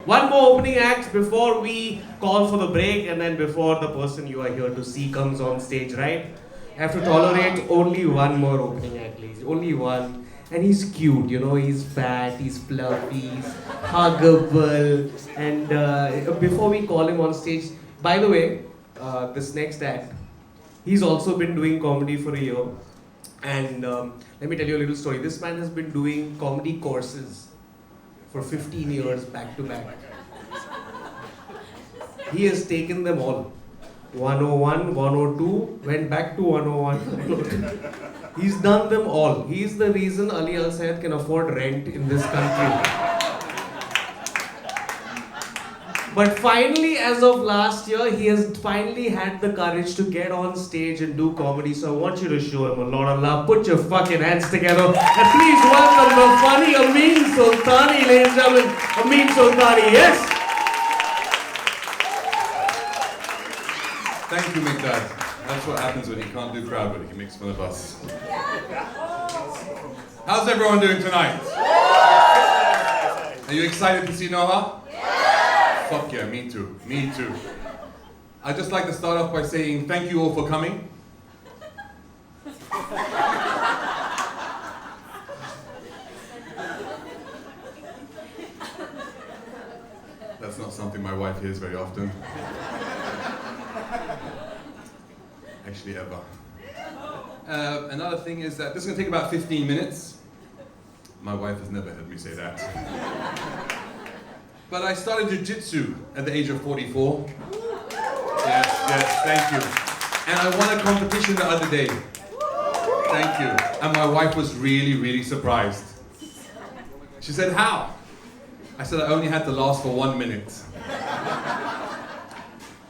One more opening act before we call for the break and then before the person you are here to see comes on stage, right? Have to tolerate only one more opening act, please. Only one. And he's cute, you know, he's fat, he's fluffy, he's huggable. And before we call him on stage, by the way, this next act, he's also been doing comedy for a year. And let me tell you a little story. This man has been doing comedy courses for 15 years back to back. He has taken them all. 101, 102, went back to 101. He's done them all. He's the reason Ali Al Sayed can afford rent in this country. But finally, as of last year, he has finally had the courage to get on stage and do comedy. So I want you to show him a lot of love. Put your fucking hands together. And please welcome the funny Amin Sultani, ladies and gentlemen. Amin Sultani, yes? Thank you, Madcat. That's what happens when he can't do crowd work. He makes fun of us. How's everyone doing tonight? Are you excited to see Noah? Fuck yeah, me too. Me too. I'd just like to start off by saying thank you all for coming. That's not something my wife hears very often. Actually, ever. Another thing is that this is going to take about 15 minutes. My wife has never heard me say that. But I started jiu-jitsu at the age of 44. Yes, thank you. And I won a competition the other day. Thank you. And my wife was really, really surprised. She said, how? I said, I only had to last for 1 minute.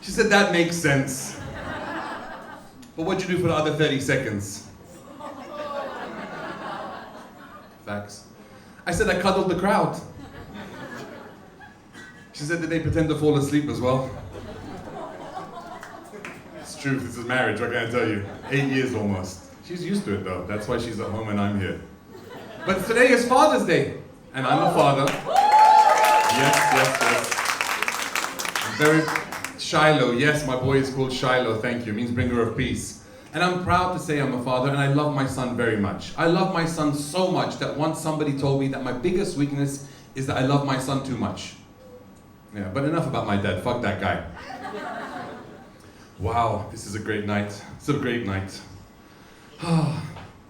She said, that makes sense. But what'd you do for the other 30 seconds? Facts. I said, I cuddled the crowd. She said, did they pretend to fall asleep as well? It's true, this is marriage, what can I tell you? 8 years almost. She's used to it though, that's why she's at home and I'm here. But today is Father's Day, and I'm a father. Yes. Very Shiloh, yes, my boy is called Shiloh, thank you, it means bringer of peace. And I'm proud to say I'm a father, and I love my son very much. I love my son so much that once somebody told me that my biggest weakness is that I love my son too much. Yeah, but enough about my dad, fuck that guy. Wow, this is a great night. It's a great night.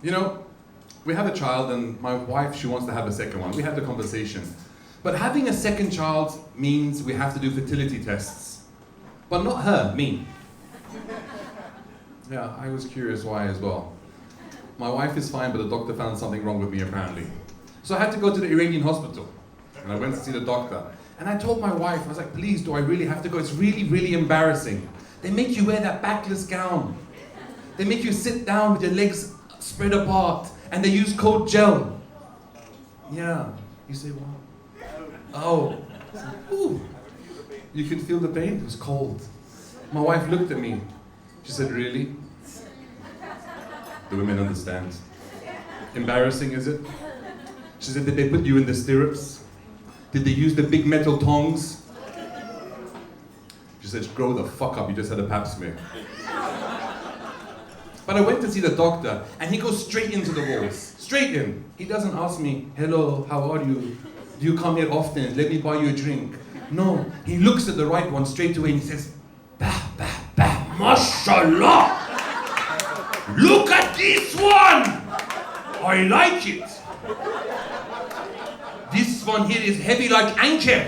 You know, we have a child and my wife, she wants to have a second one. We had the conversation. But having a second child means we have to do fertility tests. But not her, me. Yeah, I was curious why as well. My wife is fine, but the doctor found something wrong with me apparently. So I had to go to the Iranian hospital. And I went to see the doctor. And I told my wife, I was like, please, do I really have to go? It's really, really embarrassing. They make you wear that backless gown. They make you sit down with your legs spread apart. And they use cold gel. Yeah. You say, what? Oh. Ooh. You can feel the pain? It was cold. My wife looked at me. She said, really? The women understand. Embarrassing, is it? She said, did they put you in the stirrups? Did they use the big metal tongs? She said, grow the fuck up, you just had a pap smear. But I went to see the doctor, and he goes straight into the walls. Straight in. He doesn't ask me, hello, how are you? Do you come here often? Let me buy you a drink. No, he looks at the right one straight away and he says, bah, bah, bah, mashallah! Look at this one! I like it. This one here is heavy like anchor.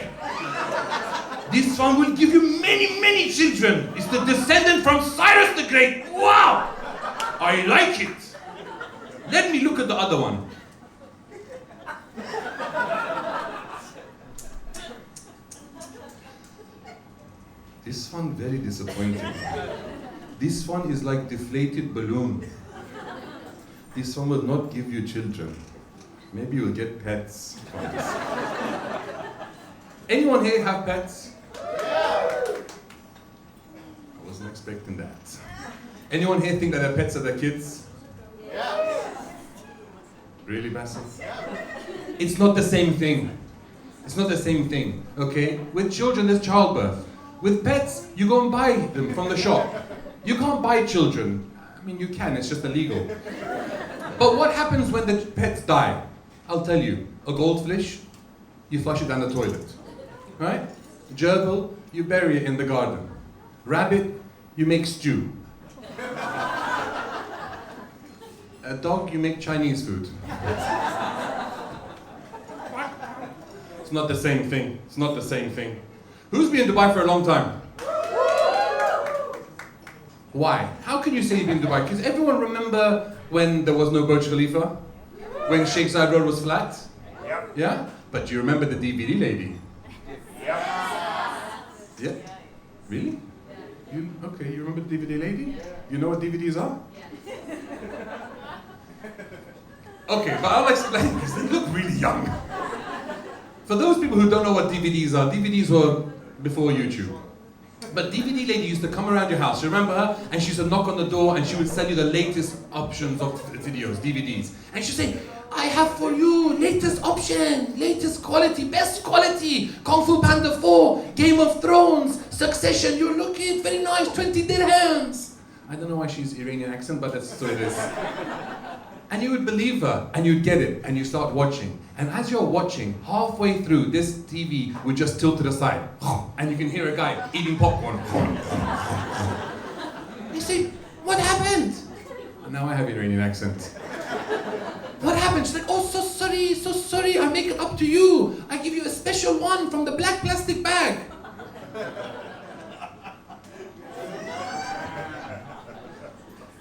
This one will give you many, many children. It's the descendant from Cyrus the Great. Wow! I like it. Let me look at the other one. This one very disappointing. This one is like deflated balloon. This one will not give you children. Maybe you'll get pets from this. Anyone here have pets? I wasn't expecting that. Anyone here think that their pets are their kids? Really, Basil? It's not the same thing. It's not the same thing, okay? With children, there's childbirth. With pets, you go and buy them from the shop. You can't buy children. I mean, you can, it's just illegal. But what happens when the pets die? I'll tell you. A goldfish, you flush it down the toilet, right? Gerbil, you bury it in the garden. Rabbit, you make stew. A dog, you make Chinese food. It's not the same thing. It's not the same thing. Who's been in Dubai for a long time? Why? How can you say you've been in Dubai? Because everyone remember when there was no Burj Khalifa? When Sheikh Zayed Road was flat? Yep. Yeah? But you remember the DVD lady? Yep. Yeah? Really? Okay, you remember the DVD lady? You know what DVDs are? Okay, but I'll explain because they look really young. For those people who don't know what DVDs are, DVDs were before YouTube. But DVD lady used to come around your house, you remember her? And she used to knock on the door and she would sell you the latest options of videos, DVDs. And she'd say, I have for you latest option, latest quality, best quality, Kung Fu Panda 4, Game of Thrones, Succession, you're looking very nice, 20 dirhams. I don't know why she's Iranian accent, but that's so it is. And you would believe her, and you'd get it, and you start watching. And as you're watching, halfway through, this TV would just tilt to the side, and you can hear a guy eating popcorn. You say, what happened? And now I have Iranian accent. What happened? She's like, oh, so sorry, I make it up to you. I give you a special one from the black plastic bag.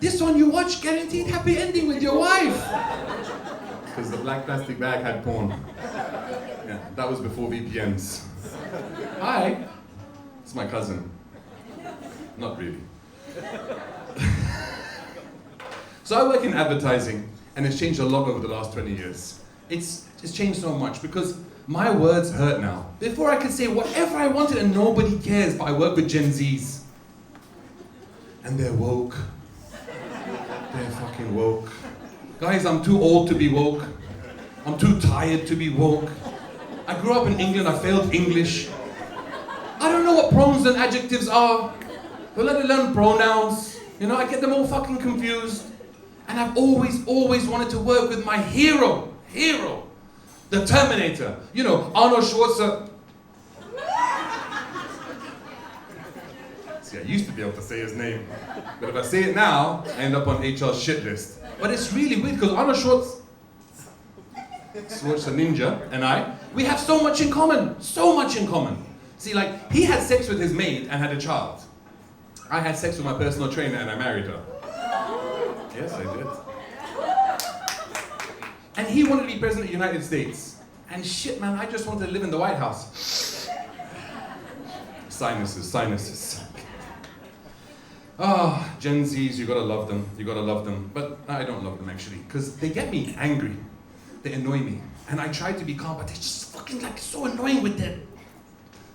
This one you watch, guaranteed happy ending with your wife. Because the black plastic bag had porn. Yeah, that was before VPNs. Hi. It's my cousin. Not really. So I work in advertising, and it's changed a lot over the last 20 years. It's changed so much because my words hurt now. Before I could say whatever I wanted and nobody cares, but I work with Gen Zs. And they're woke. They're fucking woke. Guys, I'm too old to be woke. I'm too tired to be woke. I grew up in England, I failed English. I don't know what pronouns and adjectives are, but let alone pronouns. You know, I get them all fucking confused. And I've always wanted to work with my hero, the Terminator. You know, Arnold Schwarzenegger. See, I used to be able to say his name, but if I say it now, I end up on HR's shit list. But it's really weird because Arnold Schwarzenegger and we have so much in common, so much in common. See, like, he had sex with his maid and had a child. I had sex with my personal trainer and I married her. Yes, I did. And he wanted to be president of the United States. And shit, man, I just wanted to live in the White House. Sinuses. Ah, Gen Zs, you gotta love them. But I don't love them actually, because they get me angry. They annoy me. And I try to be calm, but they're just fucking like so annoying with their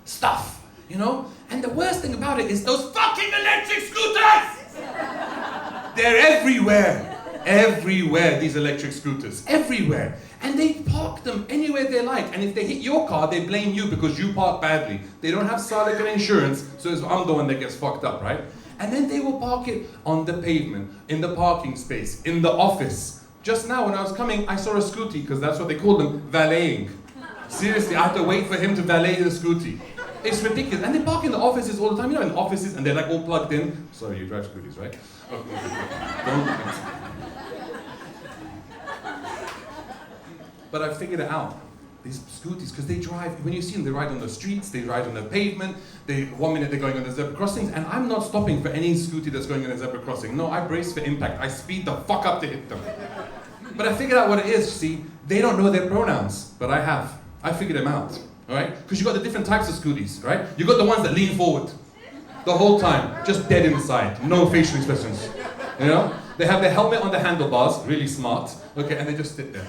stuff, you know? And the worst thing about it is those fucking electric scooters! They're everywhere, these electric scooters, everywhere. And they park them anywhere they like. And if they hit your car, they blame you because you parked badly. They don't have Salican insurance, so I'm the one that gets fucked up, right? And then they will park it on the pavement, in the parking space, in the office. Just now when I was coming, I saw a scooty, because that's what they call them, valeting. Seriously, I had to wait for him to valet the scooty. It's ridiculous. And they park in the offices all the time, you know, in offices, and they're like all plugged in. Sorry, you drive scooties, right? Don't. But I figured it out. These scooties, because they drive, when you see them, they ride on the streets, they ride on the pavement, 1 minute they're going on the zebra crossings, and I'm not stopping for any scooty that's going on a zebra crossing. No, I brace for impact. I speed the fuck up to hit them. But I figured out what it is, see, they don't know their pronouns, but I have. I figured them out, all right? Because you got the different types of scooties, right? You got the ones that lean forward the whole time, just dead inside, no facial expressions, you know? They have their helmet on the handlebars, really smart, okay, and they just sit there.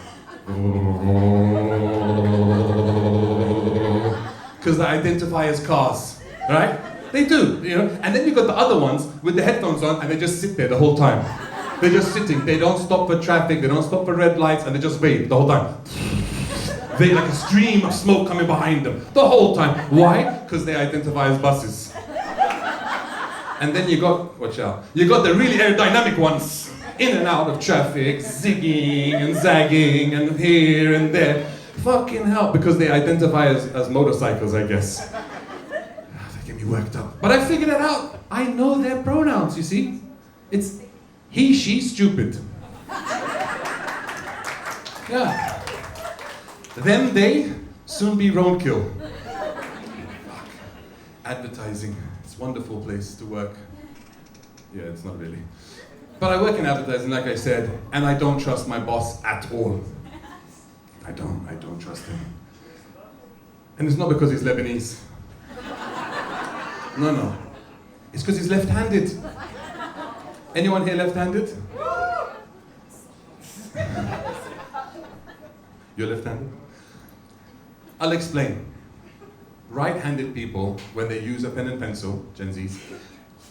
Because they identify as cars, right? They do, you know? And then you got the other ones with the headphones on and they just sit there the whole time. They're just sitting, they don't stop for traffic, they don't stop for red lights, and they just wait the whole time. They like a stream of smoke coming behind them the whole time. Why? Because they identify as buses. And then you got, watch out, you got the really aerodynamic ones, in and out of traffic, zigging and zagging and here and there. Fucking hell, because they identify as motorcycles, I guess. They get me worked up. But I figured it out. I know their pronouns, you see? It's he, she, stupid. Yeah. Them, they, soon be roadkill. Fuck. Advertising. It's a wonderful place to work. Yeah, it's not really. But I work in advertising, like I said, and I don't trust my boss at all. I don't trust him. And it's not because he's Lebanese. No. It's because he's left-handed. Anyone here left-handed? You're left-handed? I'll explain. Right-handed people, when they use a pen and pencil, Gen Zs,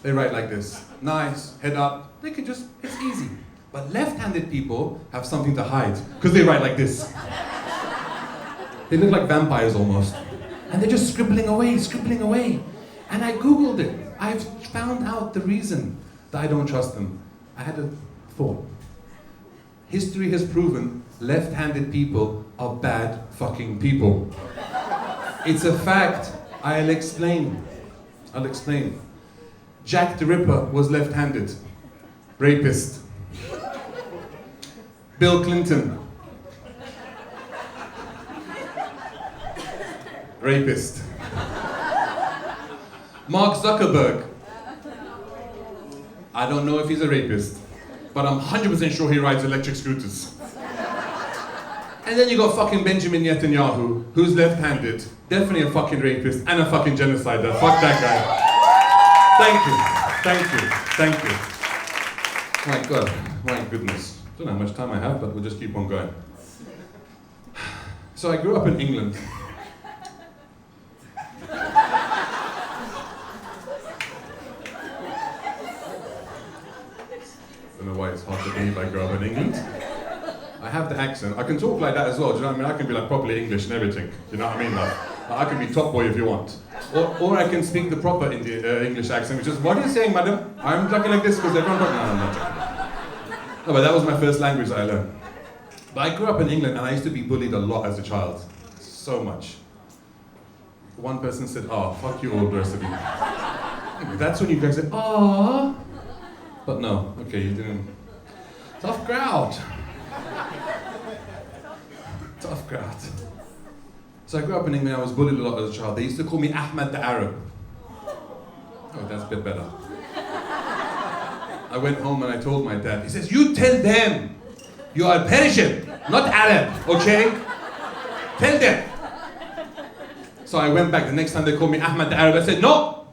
they write like this. Nice, head up. They can just, it's easy. But left-handed people have something to hide, because they write like this. They look like vampires almost. And they're just scribbling away. And I Googled it. I've found out the reason that I don't trust them. I had a thought. History has proven left-handed people are bad fucking people. It's a fact. I'll explain. Jack the Ripper was left-handed. Rapist. Bill Clinton. Rapist. Mark Zuckerberg. I don't know if he's a rapist, but I'm 100% sure he rides electric scooters. And then you got fucking Benjamin Netanyahu, who's left-handed, definitely a fucking rapist and a fucking genocider. Fuck that guy. Thank you. My God, my goodness. Don't know how much time I have, but we'll just keep on going. So I grew up in England. I don't know why it's hard to believe I grew up in England. I have the accent. I can talk like that as well, do you know what I mean? I can be like properly English and everything, do you know what I mean? Like I can be top boy if you want. Or I can speak the proper English accent, which is, what are you saying, madam? I'm talking like this because everyone talking. No, I'm not talking. No, but that was my first language that I learned. But I grew up in England and I used to be bullied a lot as a child. So much. One person said, "Oh, fuck you all, the rest of you." That's when you guys said, "Ah." But no, okay, you didn't. Tough crowd. Tough crowd. So I grew up in England, I was bullied a lot as a child. They used to call me Ahmed the Arab. Oh, that's a bit better. I went home and I told my dad. He says, "You tell them you are Persian, not Arab, okay? Tell them." So I went back. The next time they called me Ahmed the Arab, I said, "No,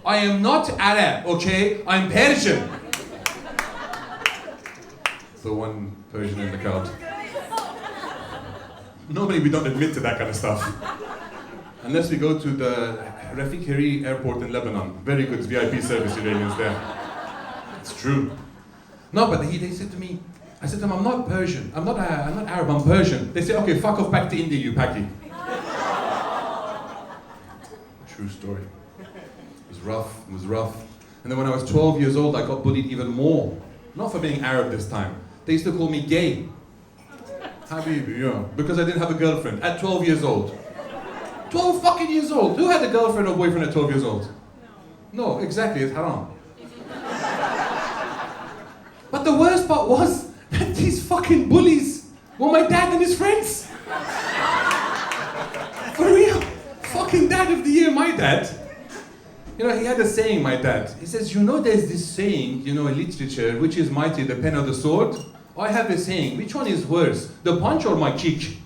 I am not Arab, okay? I'm Persian." The one Persian in the crowd. Normally we don't admit to that kind of stuff. Unless we go to the Rafik Hariri airport in Lebanon. Very good VIP service Iranians there. It's true. No, but they said to me, I said to them, "I'm not Persian. I'm not Arab, I'm Persian." They said, "Okay, fuck off back to India, you Paki." True story. It was rough. And then when I was 12 years old, I got bullied even more. Not for being Arab this time. They used to call me gay. Habibi, yeah. Because I didn't have a girlfriend at 12 years old. 12 fucking years old. Who had a girlfriend or boyfriend at 12 years old? No, exactly, it's haram. But the worst part was that these fucking bullies were my dad and his friends. For real. Fucking dad of the year, my dad. You know, he had a saying, my dad. He says, "You know, there's this saying, you know, in literature, which is mighty, the pen or the sword? I have a saying, which one is worse, the punch or my kick?"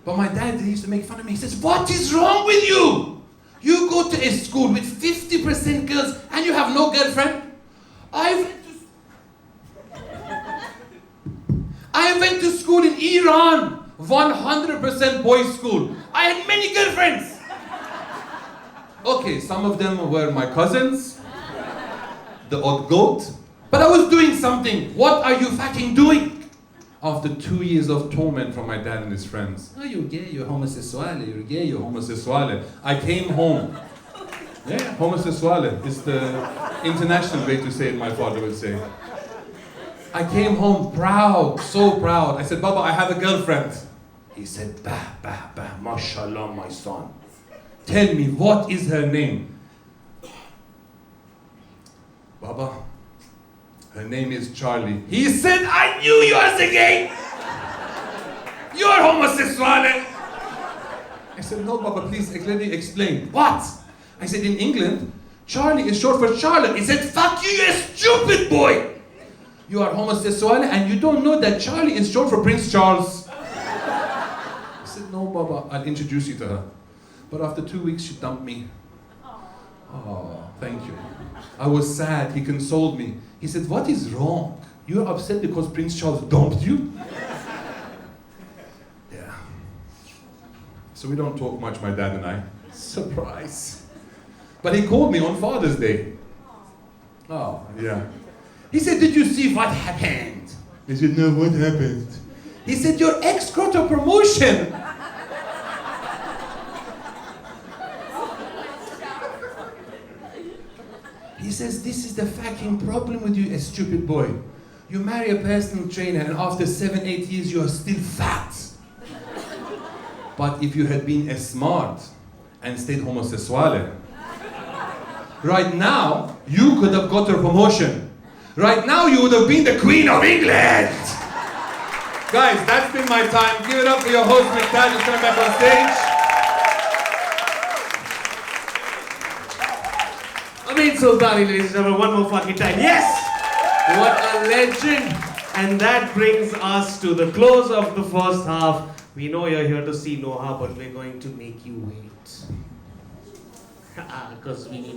But my dad, he used to make fun of me. He says, "What is wrong with you? You go to a school with 50% girls and you have no girlfriend? I went to school in Iran, 100% boys' school. I had many girlfriends. Okay, some of them were my cousins, the odd goat, but I was doing something. What are you fucking doing? after 2 years of torment from my dad and his friends. Oh, you're gay, you're homosexual, you're gay, you're homosexual. I came home. Yeah, homosexual is the international way to say it, my father would say. I came home proud, so proud. I said, Baba, I have a girlfriend. He said, bah, mashallah, my son. Tell me, what is her name? Baba, her name is Charlie. He said, I knew you was a gay. You're homosexual. I said, no, Baba, please, let me explain. What? I said, in England, Charlie is short for Charlotte. He said, fuck you, you stupid boy. You are homosexual and you don't know that Charlie is short for Prince Charles. I said, no, Baba, I'll introduce you to her. But after 2 weeks, she dumped me. Oh, thank you. I was sad. He consoled me. He said, what is wrong? You're upset because Prince Charles dumped you? Yeah. So we don't talk much, my dad and I. Surprise. But he called me on Father's Day. Oh, yeah. He said, did you see what happened? I said, no, what happened? He said, your ex got a promotion. He says, this is the fucking problem with you, a stupid boy. You marry a personal trainer and after 7-8 years you are still fat. But if you had been as smart and stayed homosexual, right now you could have got a promotion. Right now you would have been the Queen of England. Guys, that's been my time. Give it up for your host, Madcat, who's coming back on stage. Amin Sultani, ladies and gentlemen, one more fucking time. Yes! What a legend! And that brings us to the close of the first half. We know you're here to see Noha, but we're going to make you wait. Because we need